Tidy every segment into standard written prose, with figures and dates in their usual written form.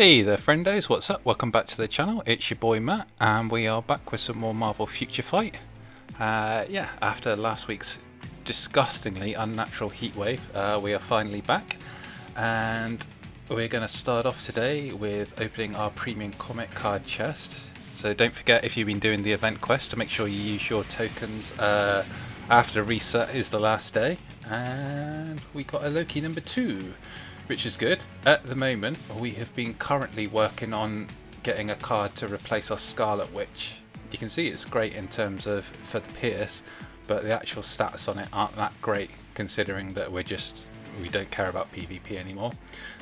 Hey there friendos, what's up? Welcome back to the channel, it's your boy Matt, and we are back with some more Marvel Future Fight. After last week's disgustingly unnatural heatwave, we are finally back, and we're going to start off today with opening our premium comic card chest. So don't forget, if you've been doing the event quest, to make sure you use your tokens after reset is the last day. And we got a Loki number 2. Which is good. At the moment, we have been currently working on getting a card to replace our Scarlet Witch. You can see it's great in terms of for the Pierce, but the actual stats on it aren't that great considering that we don't care about PvP anymore.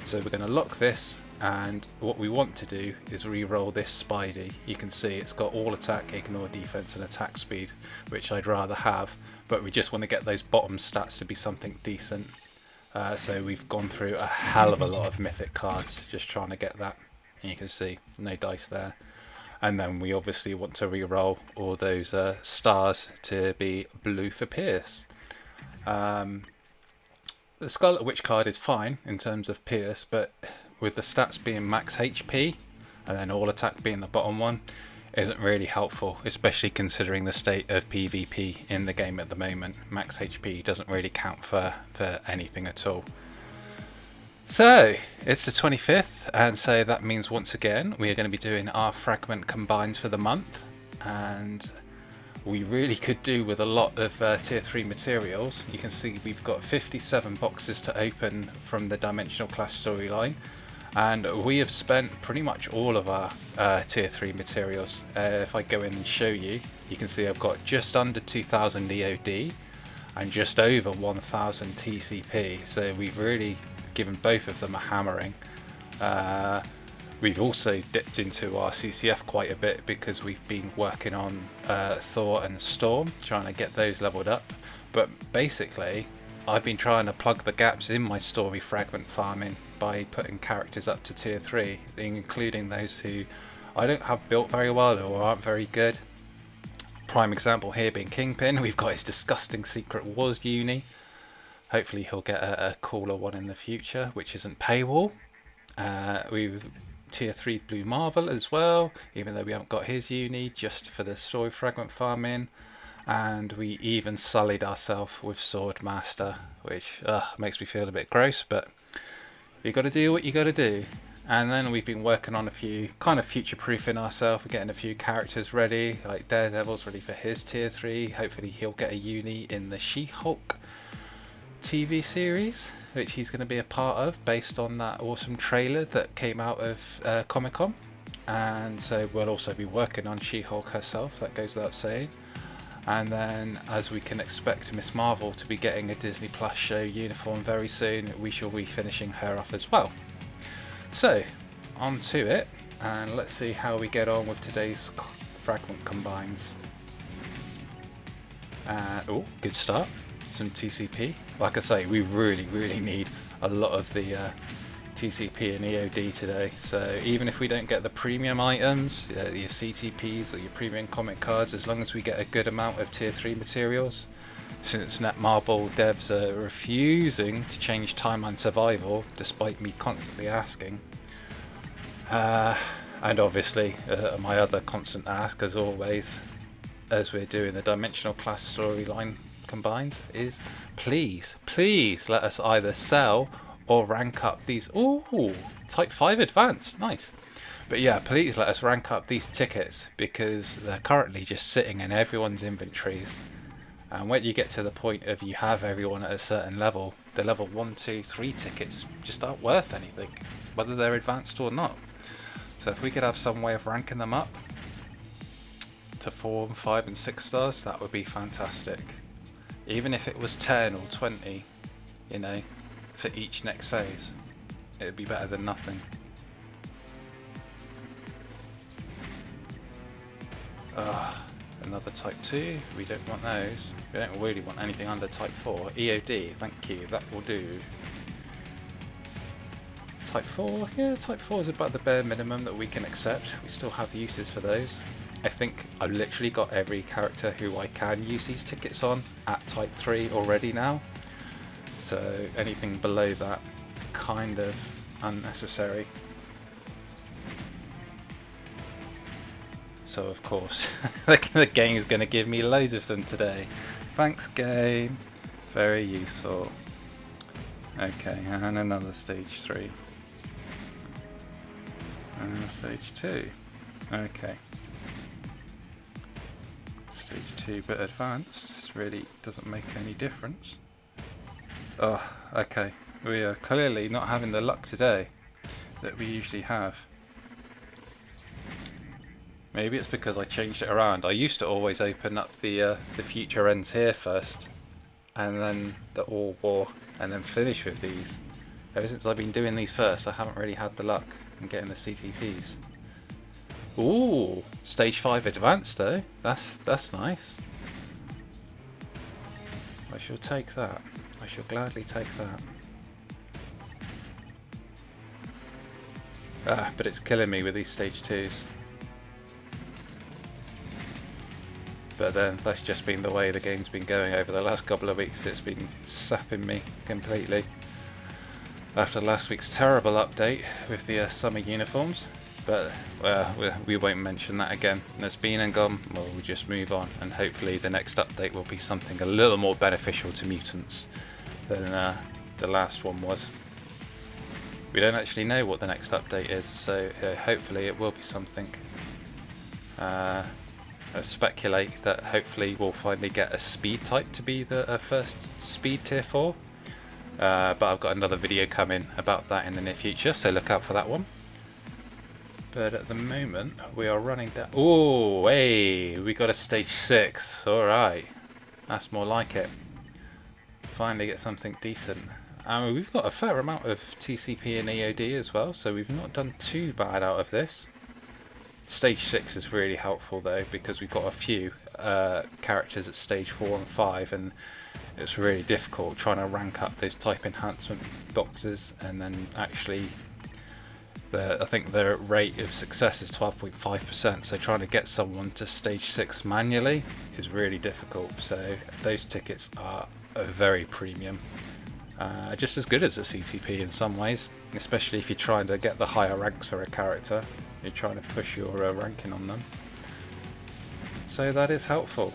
So we're going to lock this, and what we want to do is re-roll this Spidey. You can see it's got all attack, ignore defense and attack speed, which I'd rather have, but we just want to get those bottom stats to be something decent. So we've gone through a hell of a lot of mythic cards just trying to get that, and you can see no dice there. And then we obviously want to re-roll all those stars to be blue for Pierce. The Scarlet Witch card is fine in terms of Pierce, but with the stats being max HP and then all attack being the bottom one, isn't really helpful, especially considering the state of PvP in the game at the moment. Max HP doesn't really count for anything at all. So it's the 25th, and so that means once again we are going to be doing our fragment combines for the month, and we really could do with a lot of tier 3 materials. You can see we've got 57 boxes to open from the Dimensional Clash storyline, and we have spent pretty much all of our tier 3 materials. If I go in and show you, you can see I've got just under 2000 EOD and just over 1000 TCP, so we've really given both of them a hammering. We've also dipped into our CCF quite a bit because we've been working on Thor and Storm, trying to get those leveled up. But basically I've been trying to plug the gaps in my story fragment farming by putting characters up to tier 3, including those who I don't have built very well or aren't very good. Prime example here being Kingpin. We've got his disgusting Secret Wars uni. Hopefully he'll get a cooler one in the future, which isn't paywall. We've tier 3 Blue Marvel as well, even though we haven't got his uni, just for the story fragment farming. And we even sullied ourselves with Swordmaster, which makes me feel a bit gross, but you got to do what you got to do. And then we've been working on a few, kind of future-proofing ourselves. We're getting a few characters ready, like Daredevil's ready for his tier 3. Hopefully he'll get a uni in the She-Hulk TV series, which he's going to be a part of, based on that awesome trailer that came out of Comic-Con. And so we'll also be working on She-Hulk herself, that goes without saying. And then, as we can expect Miss Marvel to be getting a Disney Plus show uniform very soon, we shall be finishing her off as well. So, on to it, and let's see how we get on with today's fragment combines. Oh, good start. Some TCP. Like I say, we really need a lot of the TCP and EOD today, so even if we don't get the premium items, your CTPs or your premium comic cards, as long as we get a good amount of tier 3 materials, since Netmarble devs are refusing to change time and survival despite me constantly asking, and obviously my other constant ask, as always, as we're doing the Dimensional Clash storyline combines, is please let us either sell or rank up these. Ooh, type 5 advanced, nice. But yeah, please let us rank up these tickets, because they're currently just sitting in everyone's inventories, and when you get to the point of you have everyone at a certain level, the level 1, 2, 3 tickets just aren't worth anything, whether they're advanced or not. So if we could have some way of ranking them up to 4, 5 and 6 stars, that would be fantastic. Even if it was 10 or 20, you know, for each next phase, it would be better than nothing. Another type 2, we don't want those. We don't really want anything under type 4. EOD, thank you, that will do. Type 4, yeah, type 4 is about the bare minimum that we can accept. We still have uses for those. I think I've literally got every character who I can use these tickets on at type 3 already now. So anything below that, kind of unnecessary. So of course the game is going to give me loads of them today. Thanks game, very useful. Okay, and another stage 3 and stage 2. Okay, stage 2 but advanced. This really doesn't make any difference. Oh, okay, we are clearly not having the luck today that we usually have. Maybe it's because I changed it around. I used to always open up the future ends here first, and then the all war, and then finish with these. Ever since I've been doing these first, I haven't really had the luck in getting the CTPs. Ooh, stage 5 advanced though. That's nice. I shall take that. I shall gladly take that. Ah, but it's killing me with these stage 2s. But then that's just been the way the game's been going over the last couple of weeks. It's been sapping me completely. After last week's terrible update with the summer uniforms. But we won't mention that again. It's been and gone. Well, we'll just move on. And hopefully the next update will be something a little more beneficial to mutants than the last one was. We don't actually know what the next update is. So hopefully it will be something. I speculate that hopefully we'll finally get a speed type to be the first speed tier 4. But I've got another video coming about that in the near future, so look out for that one. But at the moment we are running down. Oh, hey, we got a stage 6. Alright, that's more like it. Finally get something decent. I mean, we've got a fair amount of TCP and EOD as well, so we've not done too bad out of this. Stage 6 is really helpful though, because we've got a few characters at stage 4 and 5, and it's really difficult trying to rank up those type enhancement boxes, and then actually I think their rate of success is 12.5%, so trying to get someone to stage 6 manually is really difficult. So those tickets are very premium, just as good as a CTP in some ways, especially if you're trying to get the higher ranks for a character. You're trying to push your ranking on them, so that is helpful.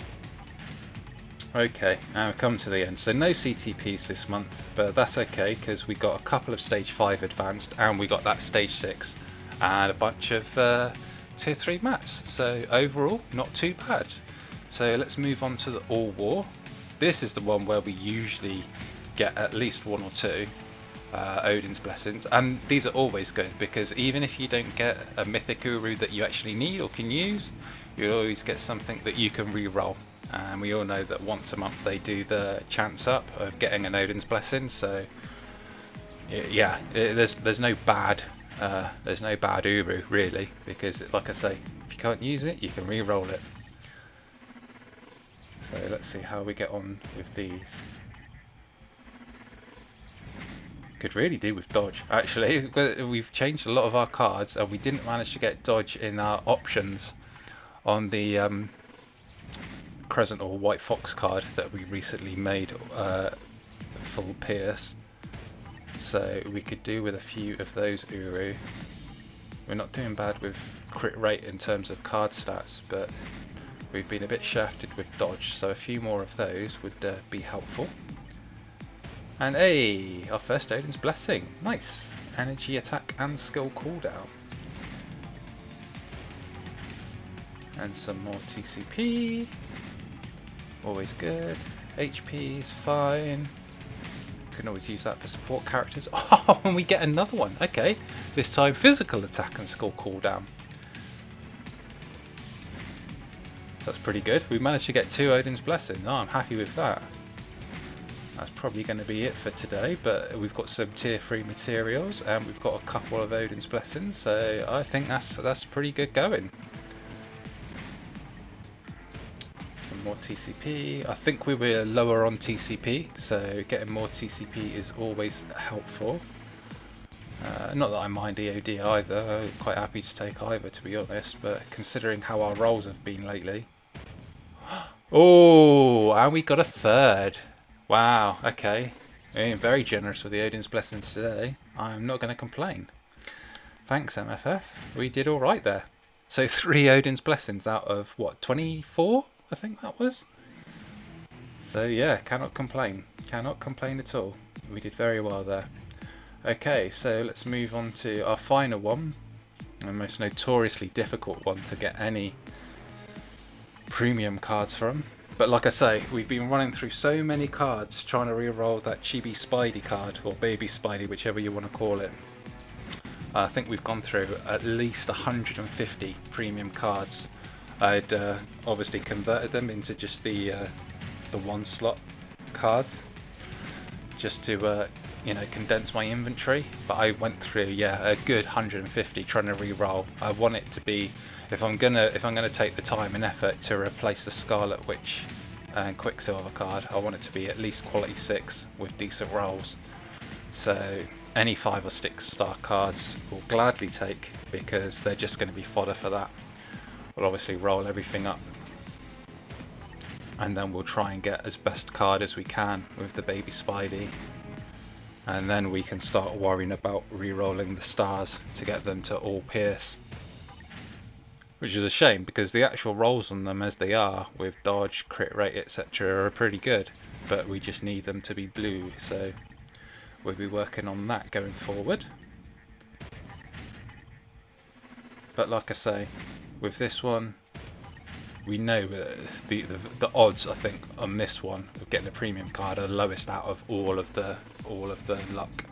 Okay, now we've come to the end. So no CTPs this month, but that's okay because we got a couple of stage 5 advanced, and we got that stage 6 and a bunch of tier 3 mats. So overall, not too bad. So let's move on to the all war. This is the one where we usually get at least 1 or 2 Odin's blessings, and these are always good because even if you don't get a mythic Uru that you actually need or can use, you'll always get something that you can re-roll. And we all know that once a month they do the chance up of getting an Odin's blessing. So yeah, there's no bad Uru really, because like I say, if you can't use it, you can re-roll it. So let's see how we get on with these. Could really do with dodge actually. We've changed a lot of our cards and we didn't manage to get dodge in our options on the Crescent or White Fox card that we recently made full pierce, so we could do with a few of those Uru. We're not doing bad with crit rate in terms of card stats, but we've been a bit shafted with dodge, so a few more of those would be helpful. And hey, our first Odin's Blessing. Nice. Energy, attack and skill cooldown. And some more TCP. Always good. HP is fine. Can always use that for support characters. Oh, and we get another one. Okay. This time physical attack and skill cooldown. That's pretty good. We managed to get 2 Odin's Blessing. Oh, I'm happy with that. That's probably going to be it for today, but we've got some tier 3 materials and we've got a couple of Odin's Blessings, so I think that's pretty good going. Some more TCP. I think we were lower on TCP, so getting more TCP is always helpful. Not that I mind EOD either, I'm quite happy to take either to be honest, but considering how our rolls have been lately. Oh, and we got a third. Wow, okay. Being very generous with the Odin's Blessings today. I'm not going to complain. Thanks, MFF. We did alright there. So 3 Odin's Blessings out of, what, 24? I think that was. So yeah, cannot complain. Cannot complain at all. We did very well there. Okay, so let's move on to our final one. The most notoriously difficult one to get any premium cards from. But like I say, we've been running through so many cards trying to re-roll that chibi Spidey card, or baby Spidey, whichever you want to call it. I think we've gone through at least 150 premium cards. I'd obviously converted them into just the 1 slot cards, just to you know, condense my inventory. But I went through, yeah, a good 150 trying to re-roll. I want it to be, if I'm gonna take the time and effort to replace the Scarlet Witch and Quicksilver card, I want it to be at least quality 6 with decent rolls. So any 5 or 6 star cards we'll gladly take, because they're just going to be fodder for that. We'll obviously roll everything up, and then we'll try and get as best card as we can with the baby Spidey, and then we can start worrying about re-rolling the stars to get them to all pierce. Which is a shame, because the actual rolls on them as they are, with dodge, crit rate, etc. are pretty good, but we just need them to be blue, so we'll be working on that going forward. But like I say, with this one, we know the odds, I think, on this one of getting a premium card are lowest out of all of the luck.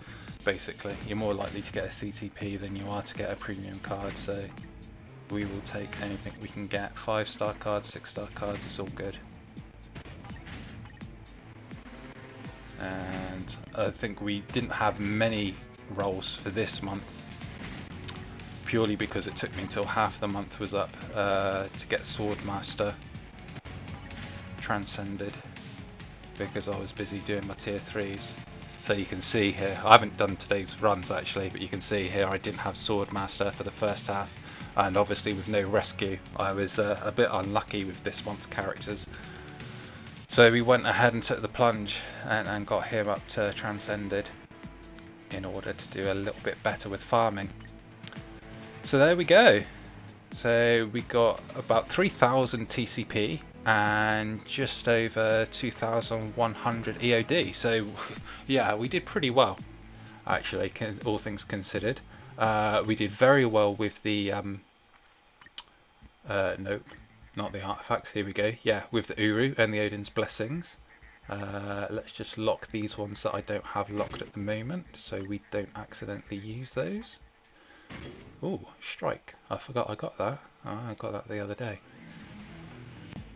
Basically, you're more likely to get a CTP than you are to get a premium card, so we will take anything we can get. 5-star cards, 6-star cards, it's all good. And I think we didn't have many rolls for this month, purely because it took me until half the month was up to get Swordmaster transcended, because I was busy doing my tier 3s. So you can see here, I haven't done today's runs actually, but you can see here I didn't have Swordmaster for the first half, and obviously with no rescue I was a bit unlucky with this month's characters. So we went ahead and took the plunge and got him up to transcended in order to do a little bit better with farming. So there we go. So we got about 3,000 TCP and just over 2,100 EOD. So yeah, we did pretty well actually, all things considered. We did very well with the nope, not the artifacts, here we go. Yeah, with the Uru and the Odin's Blessings. Let's just lock these ones that I don't have locked at the moment, so we don't accidentally use those. Oh, strike. I forgot I got that. Oh, I got that the other day.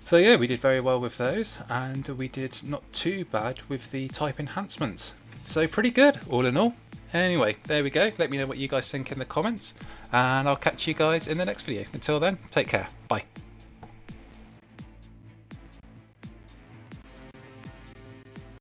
So yeah, we did very well with those, and we did not too bad with the type enhancements. So pretty good, all in all. Anyway, there we go. Let me know what you guys think in the comments, and I'll catch you guys in the next video. Until then, take care. Bye.